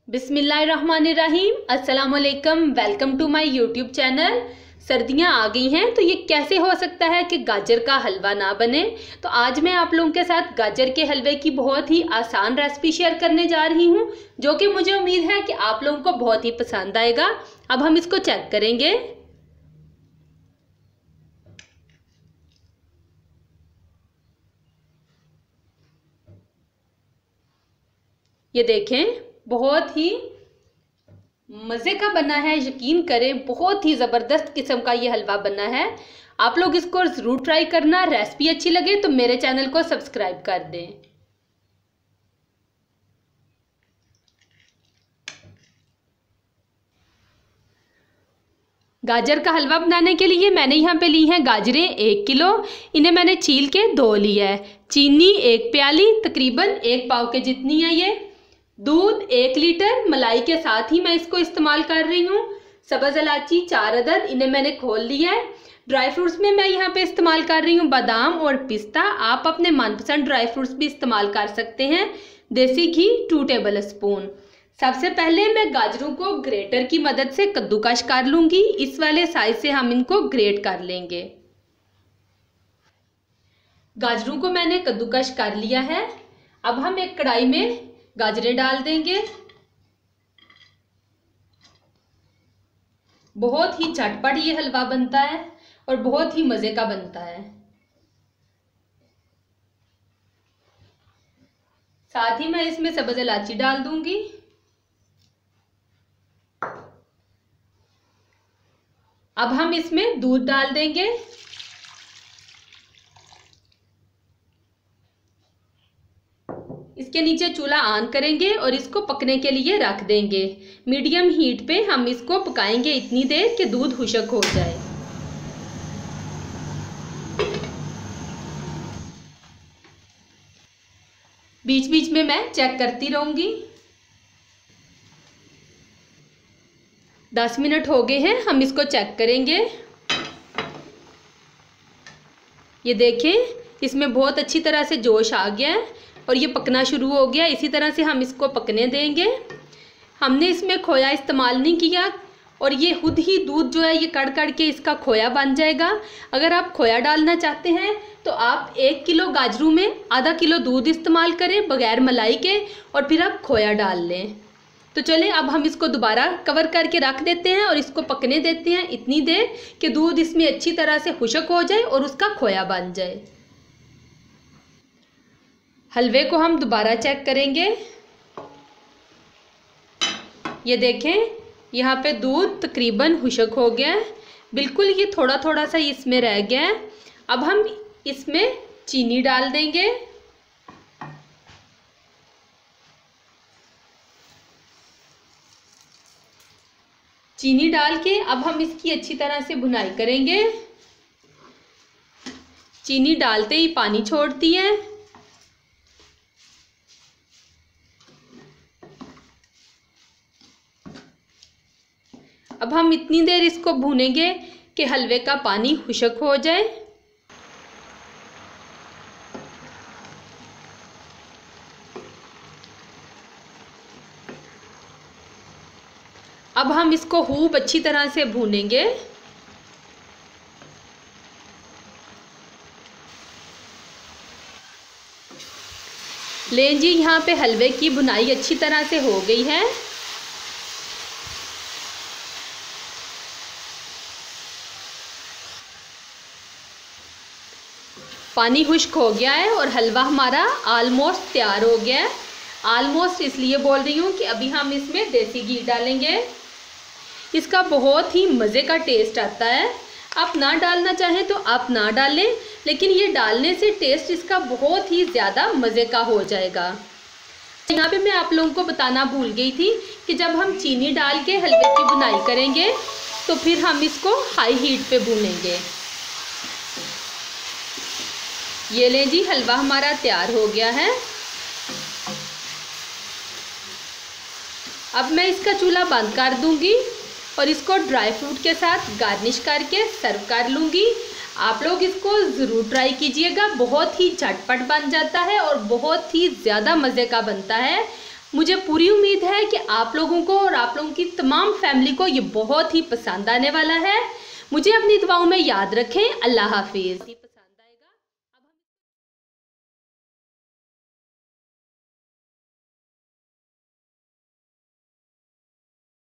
बिस्मिल्लाहिर्रहमानिर्रहीम। अस्सलाम वालेकुम। Welcome to my YouTube channel. सर्दियां आ गई हैं तो ये कैसे हो सकता है कि गाजर का हलवा ना बने। तो आज मैं आप लोगों के साथ गाजर के हलवे की बहुत ही आसान रेसिपी शेयर करने जा रही हूँ, जो कि मुझे उम्मीद है कि आप लोगों को बहुत ही पसंद आएगा। अब हम इसको चेक करेंगे। ये देखें, बहुत ही मज़े का बना है। यकीन करें, बहुत ही ज़बरदस्त किस्म का ये हलवा बना है। आप लोग इसको ज़रूर ट्राई करना। रेसिपी अच्छी लगे तो मेरे चैनल को सब्सक्राइब कर दें। गाजर का हलवा बनाने के लिए मैंने यहाँ पे ली हैं गाजरें 1 किलो। इन्हें मैंने छील के धो लिया है। चीनी 1 प्याली, तकरीबन 1 पाव के जितनी है ये। दूध 1 लीटर, मलाई के साथ ही मैं इसको इस्तेमाल कर रही हूँ। सब्ज़ इलायची 4 अदद, इन्हें मैंने खोल लिया है। ड्राई फ्रूट्स में मैं यहाँ पे इस्तेमाल कर रही हूँ बादाम और पिस्ता। आप अपने मनपसंद ड्राई फ्रूट्स भी इस्तेमाल कर सकते हैं। देसी घी 2 टेबल स्पून। सबसे पहले मैं गाजरों को ग्रेटर की मदद से कद्दूकश कर लूँगी। इस वाले साइज से हम इनको ग्रेट कर लेंगे। गाजरों को मैंने कद्दूकश कर लिया है। अब हम एक कढ़ाई में गाजरें डाल देंगे। बहुत ही झटपट ये हलवा बनता है और बहुत ही मज़े का बनता है। साथ ही मैं इसमें सब्ज़ इलायची डाल दूंगी। अब हम इसमें दूध डाल देंगे। इसके नीचे चूल्हा ऑन करेंगे और इसको पकने के लिए रख देंगे। मीडियम हीट पे हम इसको पकाएंगे इतनी देर कि दूध खुश्क हो जाए। बीच बीच में मैं चेक करती रहूंगी। 10 मिनट हो गए हैं, हम इसको चेक करेंगे। ये देखें, इसमें बहुत अच्छी तरह से जोश आ गया है और ये पकना शुरू हो गया। इसी तरह से हम इसको पकने देंगे। हमने इसमें खोया इस्तेमाल नहीं किया और ये खुद ही दूध जो है ये कड़ कड़ के इसका खोया बन जाएगा। अगर आप खोया डालना चाहते हैं तो आप 1 किलो गाजरों में आधा किलो दूध इस्तेमाल करें बगैर मलाई के, और फिर आप खोया डाल लें। तो चलें, अब हम इसको दोबारा कवर करके रख देते हैं और इसको पकने देते हैं इतनी देर कि दूध इसमें अच्छी तरह से खुश्क हो जाए और उसका खोया बन जाए। हलवे को हम दोबारा चेक करेंगे। ये देखें, यहाँ पे दूध तकरीबन खुश्क हो गया है। बिल्कुल ये थोड़ा थोड़ा सा इसमें रह गया है। अब हम इसमें चीनी डाल देंगे। चीनी डाल के अब हम इसकी अच्छी तरह से भुनाई करेंगे। चीनी डालते ही पानी छोड़ती है। अब हम इतनी देर इसको भूनेंगे कि हलवे का पानी खुश्क हो जाए। अब हम इसको खूब अच्छी तरह से भूनेंगे। लें जी, यहाँ पे हलवे की भुनाई अच्छी तरह से हो गई है। पानी खुश्क हो गया है और हलवा हमारा ऑलमोस्ट तैयार हो गया है। ऑलमोस्ट इसलिए बोल रही हूँ कि अभी हम इसमें देसी घी डालेंगे। इसका बहुत ही मज़े का टेस्ट आता है। आप ना डालना चाहें तो आप ना डालें, लेकिन ये डालने से टेस्ट इसका बहुत ही ज़्यादा मज़े का हो जाएगा। यहाँ पे मैं आप लोगों को बताना भूल गई थी कि जब हम चीनी डाल के हलवे की बुनाई करेंगे तो फिर हम इसको हाई हीट पे भूनेंगे। ये लें जी, हलवा हमारा तैयार हो गया है। अब मैं इसका चूल्हा बंद कर दूंगी और इसको ड्राई फ्रूट के साथ गार्निश करके सर्व कर लूँगी। आप लोग इसको ज़रूर ट्राई कीजिएगा। बहुत ही झटपट बन जाता है और बहुत ही ज़्यादा मज़े का बनता है। मुझे पूरी उम्मीद है कि आप लोगों को और आप लोगों की तमाम फैमिली को ये बहुत ही पसंद आने वाला है। मुझे अपनी दुआओं में याद रखें। अल्लाह हाफिज़।